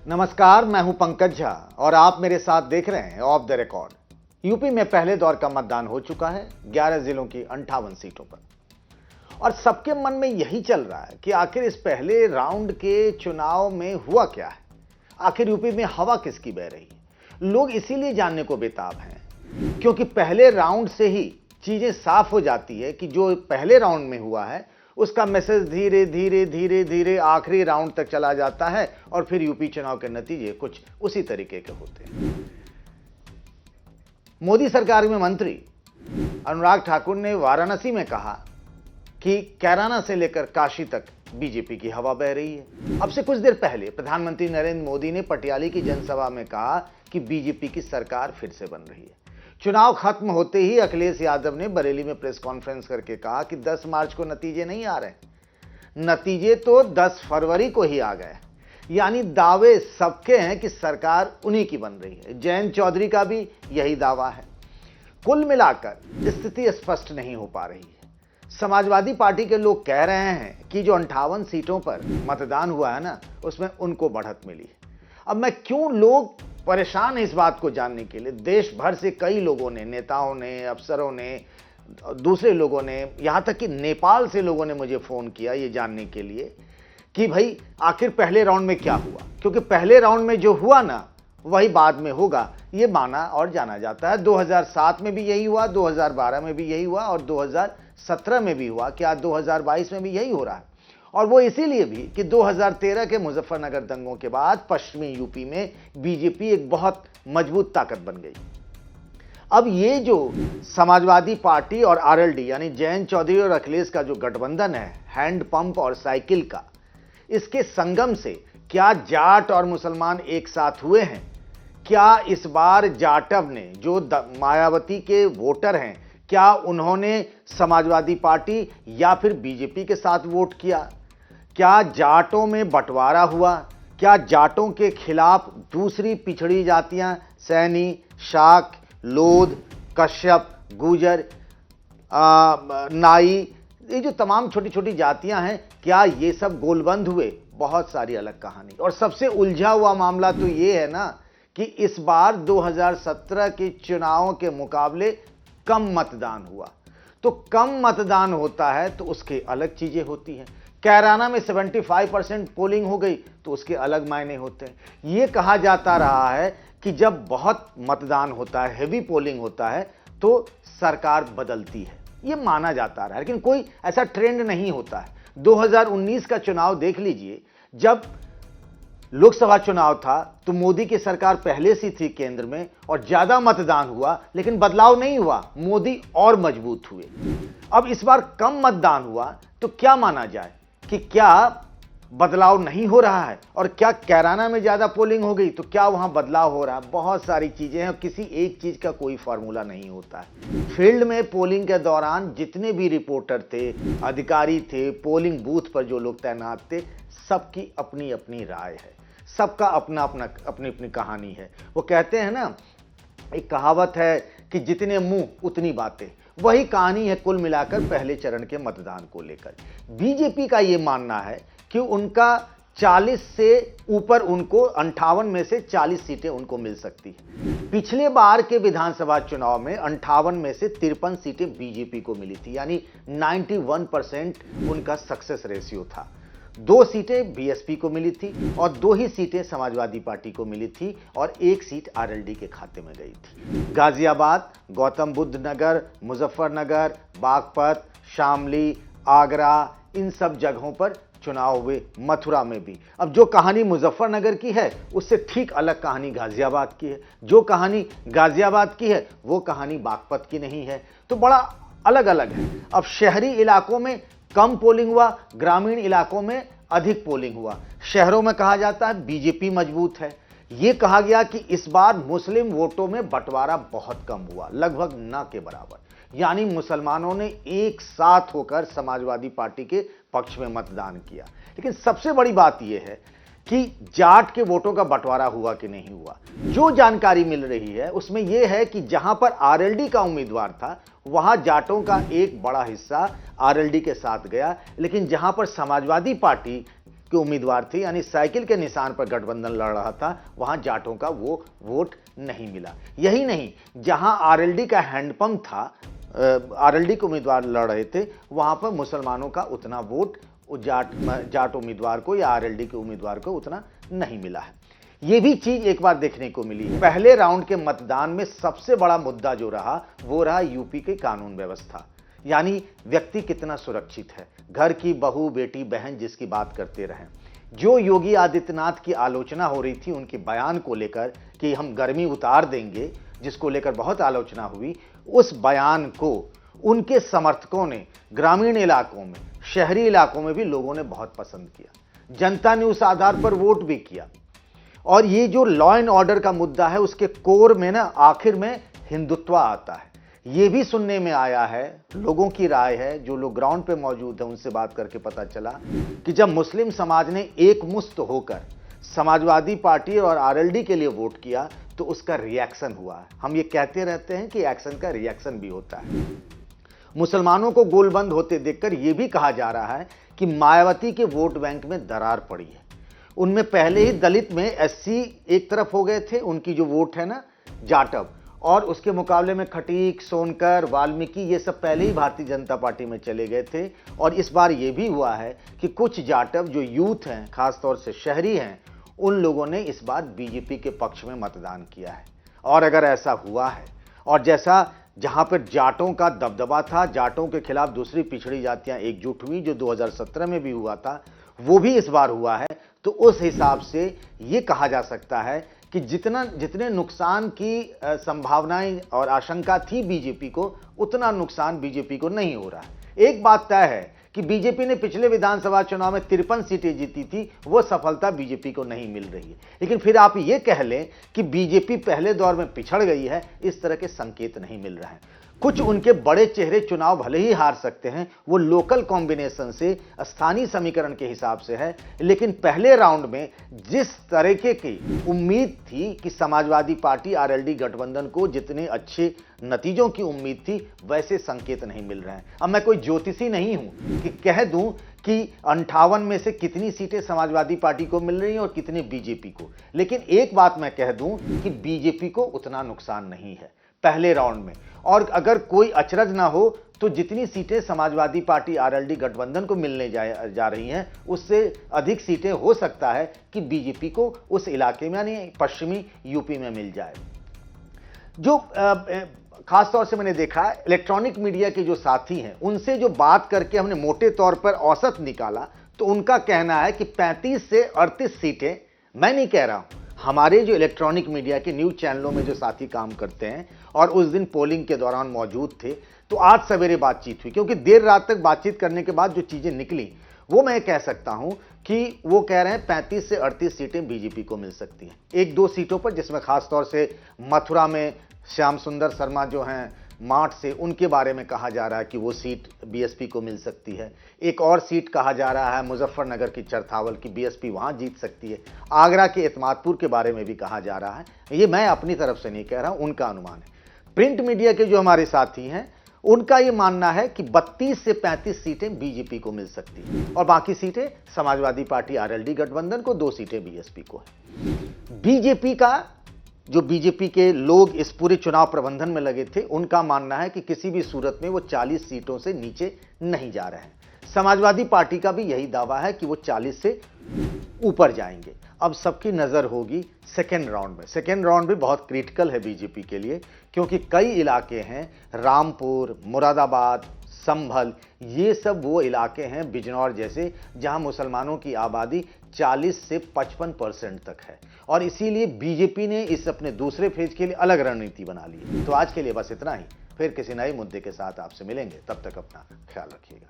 नमस्कार, मैं हूं पंकज झा और आप मेरे साथ देख रहे हैं ऑफ द रिकॉर्ड। यूपी में पहले दौर का मतदान हो चुका है 11 जिलों की 58 सीटों पर और सबके मन में यही चल रहा है कि आखिर इस पहले राउंड के चुनाव में हुआ क्या है। आखिर यूपी में हवा किसकी बह रही है। लोग इसीलिए जानने को बेताब हैं क्योंकि पहले राउंड से ही चीजें साफ हो जाती है कि जो पहले राउंड में हुआ है उसका मैसेज धीरे धीरे धीरे धीरे आखिरी राउंड तक चला जाता है और फिर यूपी चुनाव के नतीजे कुछ उसी तरीके के होते हैं। मोदी सरकार में मंत्री अनुराग ठाकुर ने वाराणसी में कहा कि कैराना से लेकर काशी तक बीजेपी की हवा बह रही है। अब से कुछ देर पहले प्रधानमंत्री नरेंद्र मोदी ने पटियाली की जनसभा में कहा कि बीजेपी की सरकार फिर से बन रही है। चुनाव खत्म होते ही अखिलेश यादव ने बरेली में प्रेस कॉन्फ्रेंस करके कहा कि 10 मार्च को नतीजे नहीं आ रहे, नतीजे तो 10 फरवरी को ही आ गए। यानी दावे सबके हैं कि सरकार उन्हीं की बन रही है। जयंत चौधरी का भी यही दावा है। कुल मिलाकर स्थिति स्पष्ट नहीं हो पा रही है। समाजवादी पार्टी के लोग कह रहे हैं कि जो 58 सीटों पर मतदान हुआ है ना, उसमें उनको बढ़त मिली है। अब मैं क्यों लोग परेशान है इस बात को जानने के लिए। देश भर से कई लोगों ने, नेताओं ने, अफसरों ने, दूसरे लोगों ने, यहां तक कि नेपाल से लोगों ने मुझे फोन किया ये जानने के लिए कि भाई आखिर पहले राउंड में क्या हुआ, क्योंकि पहले राउंड में जो हुआ ना वही बाद में होगा, ये माना और जाना जाता है। 2007 में भी यही हुआ, 2012 में भी यही हुआ और 2017 में भी हुआ। क्या 2022 में भी यही हो रहा है? और वो इसीलिए भी कि 2013 के मुजफ्फरनगर दंगों के बाद पश्चिमी यूपी में बीजेपी एक बहुत मजबूत ताकत बन गई। अब ये जो समाजवादी पार्टी और आरएलडी यानी जयंत चौधरी और अखिलेश का जो गठबंधन है हैंड पंप और साइकिल का, इसके संगम से क्या जाट और मुसलमान एक साथ हुए हैं? क्या इस बार जाटव ने, जो मायावती के वोटर हैं, क्या उन्होंने समाजवादी पार्टी या फिर बीजेपी के साथ वोट किया? क्या जाटों में बंटवारा हुआ? क्या जाटों के खिलाफ दूसरी पिछड़ी जातियां सैनी, शाक, लोध, कश्यप, गुजर, नाई, ये जो तमाम छोटी छोटी जातियां हैं, क्या ये सब गोलबंद हुए? बहुत सारी अलग कहानी। और सबसे उलझा हुआ मामला तो ये है ना कि इस बार 2017 के चुनावों के मुकाबले कम मतदान हुआ। तो कम मतदान होता है तो उसके अलग चीजें होती हैं। कैराना में 75% पोलिंग हो गई तो उसके अलग मायने होते हैं। यह कहा जाता रहा है कि जब बहुत मतदान होता है, हेवी पोलिंग होता है, तो सरकार बदलती है, यह माना जाता रहा है, लेकिन कोई ऐसा ट्रेंड नहीं होता है। 2019 का चुनाव देख लीजिए, जब लोकसभा चुनाव था तो मोदी की सरकार पहले से थी केंद्र में और ज्यादा मतदान हुआ, लेकिन बदलाव नहीं हुआ, मोदी और मजबूत हुए। अब इस बार कम मतदान हुआ तो क्या माना जाए कि क्या बदलाव नहीं हो रहा है? और क्या कैराना में ज्यादा पोलिंग हो गई तो क्या वहां बदलाव हो रहा है? बहुत सारी चीजें हैं, किसी एक चीज का कोई फार्मूला नहीं होता है। फील्ड में पोलिंग के दौरान जितने भी रिपोर्टर थे, अधिकारी थे, पोलिंग बूथ पर जो लोग तैनात थे, सबकी अपनी अपनी राय है, सबका अपना अपना अपनी अपनी कहानी है। वो कहते हैं ना, एक कहावत है कि जितने मुंह उतनी बातें। वही कहानी है कुल मिलाकर पहले चरण के मतदान को लेकर। बीजेपी का यह मानना है कि उनका 40 से ऊपर, उनको 58 में से 40 सीटें उनको मिल सकती है। पिछले बार के विधानसभा चुनाव में 58 में से 53 सीटें बीजेपी को मिली थी, यानी 91% उनका सक्सेस रेशियो था। 2 सीटें बीएसपी को मिली थी और 2 ही सीटें समाजवादी पार्टी को मिली थी और 1 सीट आरएलडी के खाते में गई थी। गाजियाबाद, गौतम बुद्ध नगर, मुजफ्फरनगर, बागपत, शामली, आगरा, इन सब जगहों पर चुनाव हुए। मथुरा में भी। अब जो कहानी मुजफ्फरनगर की है उससे ठीक अलग कहानी गाजियाबाद की है। जो कहानी गाजियाबाद की है वो कहानी बागपत की नहीं है। तो बड़ा अलग अलग है। अब शहरी इलाकों में कम पोलिंग हुआ, ग्रामीण इलाकों में अधिक पोलिंग हुआ। शहरों में कहा जाता है बीजेपी मजबूत है। यह कहा गया कि इस बार मुस्लिम वोटों में बंटवारा बहुत कम हुआ, लगभग न के बराबर, यानी मुसलमानों ने एक साथ होकर समाजवादी पार्टी के पक्ष में मतदान किया। लेकिन सबसे बड़ी बात यह है कि जाट के वोटों का बंटवारा हुआ कि नहीं हुआ। जो जानकारी मिल रही है उसमें यह है कि जहां पर आरएलडी का उम्मीदवार था वहां जाटों का एक बड़ा हिस्सा आरएलडी के साथ गया, लेकिन जहां पर समाजवादी पार्टी के उम्मीदवार थे, यानी साइकिल के निशान पर गठबंधन लड़ रहा था, वहां जाटों का वो वोट नहीं मिला। यही नहीं, जहां आरएलडी का हैंडपंप था, आरएलडी के उम्मीदवार लड़ रहे थे, वहां पर मुसलमानों का उतना वोट जाट उम्मीदवार को या आरएलडी के उम्मीदवार को उतना नहीं मिला है। यह भी चीज एक बार देखने को मिली है। पहले राउंड के मतदान में सबसे बड़ा मुद्दा जो रहा वो रहा यूपी की कानून व्यवस्था, यानी व्यक्ति कितना सुरक्षित है, घर की बहू बेटी बहन जिसकी बात करते रहें। जो योगी आदित्यनाथ की आलोचना हो रही थी उनके बयान को लेकर कि हम गर्मी उतार देंगे, जिसको लेकर बहुत आलोचना हुई, उस बयान को उनके समर्थकों ने ग्रामीण इलाकों में, शहरी इलाकों में भी लोगों ने बहुत पसंद किया। जनता ने उस आधार पर वोट भी किया। और ये जो लॉ एंड ऑर्डर का मुद्दा है उसके कोर में ना आखिर में हिंदुत्व आता है। ये भी सुनने में आया है, लोगों की राय है, जो लोग ग्राउंड पे मौजूद हैं उनसे बात करके पता चला कि जब मुस्लिम समाज ने एकमुश्त होकर समाजवादी पार्टी और आरएलडी के लिए वोट किया तो उसका रिएक्शन हुआ है। हम ये कहते रहते हैं कि एक्शन का रिएक्शन भी होता है। मुसलमानों को गोलबंद होते देखकर यह भी कहा जा रहा है कि मायावती के वोट बैंक में दरार पड़ी है। उनमें पहले ही दलित में एससी एक तरफ हो गए थे, उनकी जो वोट है ना जाटव, और उसके मुकाबले में खटीक, सोनकर, वाल्मीकि ये सब पहले ही भारतीय जनता पार्टी में चले गए थे। और इस बार ये भी हुआ है कि कुछ जाटव जो यूथ हैं, खासतौर से शहरी हैं, उन लोगों ने इस बार बीजेपी के पक्ष में मतदान किया है। और अगर ऐसा हुआ है और जैसा जहां पर जाटों का दबदबा था, जाटों के खिलाफ दूसरी पिछड़ी जातियां एकजुट हुई, जो 2017 में भी हुआ था, वो भी इस बार हुआ है, तो उस हिसाब से ये कहा जा सकता है कि जितने नुकसान की संभावनाएं और आशंका थी बीजेपी को, उतना नुकसान बीजेपी को नहीं हो रहा है। एक बात तय है कि बीजेपी ने पिछले विधानसभा चुनाव में 53 सीटें जीती थी, वो सफलता बीजेपी को नहीं मिल रही है। लेकिन फिर आप ये कह लें कि बीजेपी पहले दौर में पिछड़ गई है, इस तरह के संकेत नहीं मिल रहे हैं। कुछ उनके बड़े चेहरे चुनाव भले ही हार सकते हैं, वो लोकल कॉम्बिनेशन से, स्थानीय समीकरण के हिसाब से है, लेकिन पहले राउंड में जिस तरीके की उम्मीद थी कि समाजवादी पार्टी आरएलडी गठबंधन को जितने अच्छे नतीजों की उम्मीद थी, वैसे संकेत नहीं मिल रहे हैं। अब मैं कोई ज्योतिषी नहीं हूं कि कह दूं कि 58 में से कितनी सीटें समाजवादी पार्टी को मिल रही हैं और कितनी बीजेपी को, लेकिन एक बात मैं कह दूं कि बीजेपी को उतना नुकसान नहीं है पहले राउंड में। और अगर कोई अचरज ना हो तो जितनी सीटें समाजवादी पार्टी आरएलडी गठबंधन को मिलने जा रही हैं, उससे अधिक सीटें हो सकता है कि बीजेपी को उस इलाके में, यानी पश्चिमी यूपी में मिल जाए। जो खासतौर से मैंने देखा इलेक्ट्रॉनिक मीडिया के जो साथी हैं, उनसे जो बात करके हमने मोटे तौर पर औसत निकाला, तो उनका कहना है कि 35 से 38 सीटें, मैं नहीं कह रहा हूं, हमारे जो इलेक्ट्रॉनिक मीडिया के न्यूज चैनलों में जो साथी काम करते हैं और उस दिन पोलिंग के दौरान मौजूद थे, तो आज सवेरे बातचीत हुई, क्योंकि देर रात तक बातचीत करने के बाद जो चीजें निकली वो मैं कह सकता हूं कि वो कह रहे हैं 35 से 38 सीटें बीजेपी को मिल सकती हैं। एक दो सीटों पर, जिसमें खासतौर से मथुरा में श्याम सुंदर शर्मा जो हैं माठ से, उनके बारे में कहा जा रहा है कि वो सीट बीएसपी को मिल सकती है। एक और सीट कहा जा रहा है मुजफ्फरनगर की चरथावल की, बीएसपी वहां जीत सकती है। आगरा के एतमादपुर के बारे में भी कहा जा रहा है। ये मैं अपनी तरफ से नहीं कह रहा हूं, उनका अनुमान है। प्रिंट मीडिया के जो हमारे साथी हैं, उनका यह मानना है कि 32 से 35 सीटें बीजेपी को मिल सकती हैं और बाकी सीटें समाजवादी पार्टी आरएलडी गठबंधन को, 2 सीटें बीएसपी को है। बीजेपी का जो बीजेपी के लोग इस पूरे चुनाव प्रबंधन में लगे थे, उनका मानना है कि किसी भी सूरत में वो 40 सीटों से नीचे नहीं जा रहे हैं। समाजवादी पार्टी का भी यही दावा है कि वो 40 से ऊपर जाएंगे। अब सबकी नजर होगी सेकेंड राउंड में। सेकेंड राउंड भी बहुत क्रिटिकल है बीजेपी के लिए, क्योंकि कई इलाके हैं, रामपुर, मुरादाबाद, संभल, ये सब वो इलाके हैं, बिजनौर जैसे, जहां मुसलमानों की आबादी 40 से 55% तक है। और इसीलिए बीजेपी ने इस अपने दूसरे फेज के लिए अलग रणनीति बना ली है। तो आज के लिए बस इतना ही, फिर किसी नए मुद्दे के साथ आपसे मिलेंगे, तब तक अपना ख्याल रखिएगा।